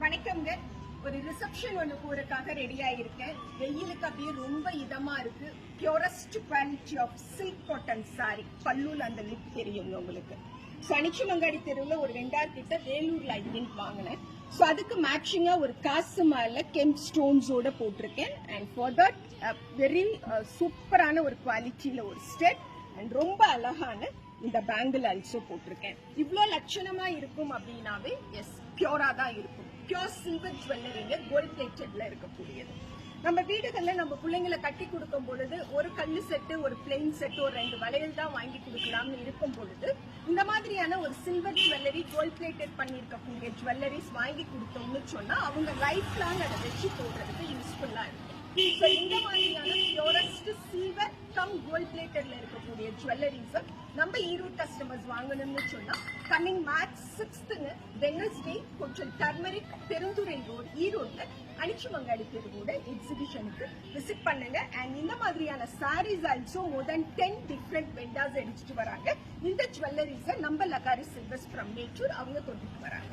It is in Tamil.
வணக்கம்ங்க. ஒரு ரிசப்ஷன் ஒன்று போறதுக்காக ரெடியா இருக்கேன். வெயிலுக்கு அப்படியே ரொம்ப இதமா இருக்கு. Purest quality of silk cotton sari. பல்லுல அந்த லிப் தெரியுங்க உங்களுக்கு. சனிச்சுமங்காடி தெருவில் ஒரு 2000 கிட்ட வேலூர்ல ஐடின் வாங்கினேன். ஸோ அதுக்கு மேட்சிங்கா ஒரு காசு மேல கெம் ஸ்டோன்ஸோட போட்டிருக்கேன். அண்ட் ஃபார் தட் வெரி சூப்பரான ஒரு குவாலிட்டியில ஒரு ஸ்டெட் அண்ட் ரொம்ப அழகான இந்த பேங்கிள் ஆல்சோ போட்டிருக்கேன். இவ்வளோ லட்சணமா இருக்கும் அப்படின்னாவே எஸ் பியூரா தான் இருக்கும். பியூர் சில்வர் ஜுவல்லரிங்க, கோல்ட் பிளேட்டட்ல இருக்கக்கூடியது. நம்ம வீடுகள்ல நம்ம பிள்ளைங்களை கட்டி கொடுக்கும் பொழுது ஒரு கல்லு செட்டு, ஒரு பிளெயின் செட்டு, ஒரு 2 வளையல் தான் வாங்கி கொடுக்கலாம்னு இருக்கும் பொழுது இந்த மாதிரியான ஒரு சில்வர் ஜுவல்லரி, கோல்ட் பிளேட்டட் பண்ணிருக்கக்கூடிய ஜுவல்லரிஸ் வாங்கி கொடுத்தோம்னு சொன்னா அவங்க லைஃப் லாங் அதை வச்சு போடுறதுக்கு யூஸ்ஃபுல்லா இருக்கும். ஸோ இந்த மாதிரியான பியூரஸ்ட் சில்வர் கம் கோல்ட் பிளேட்டட்ல இருக்கக்கூடிய ஜுவல்லரிஸ் நம்ம ஈரோடு கஸ்டமர்ஸ் வாங்கணும்னு சொன்னா கம்மிங் மார்ச் 6th வெட்னஸ்டே கொஞ்சம் டர்மரிக் பெருந்துறை ரோடு ஈரோட்ல அனிச்சுமங்காடி தெருவோட எக்ஸிபிஷனுக்கு விசிட் பண்ணுங்க. அண்ட் இந்த மாதிரியான சாரீஸ் ஆல்சோ மோர் தென் 10 டிஃப்ரெண்ட் வெண்டாஸ் எடுத்துட்டு வராங்க. இந்த ஜுவல்லரிஸை நம்ம லகாரி சில்வர்ஸ் ஃப்ரம் நேச்சர் அவங்க கொண்டுட்டு வராங்க.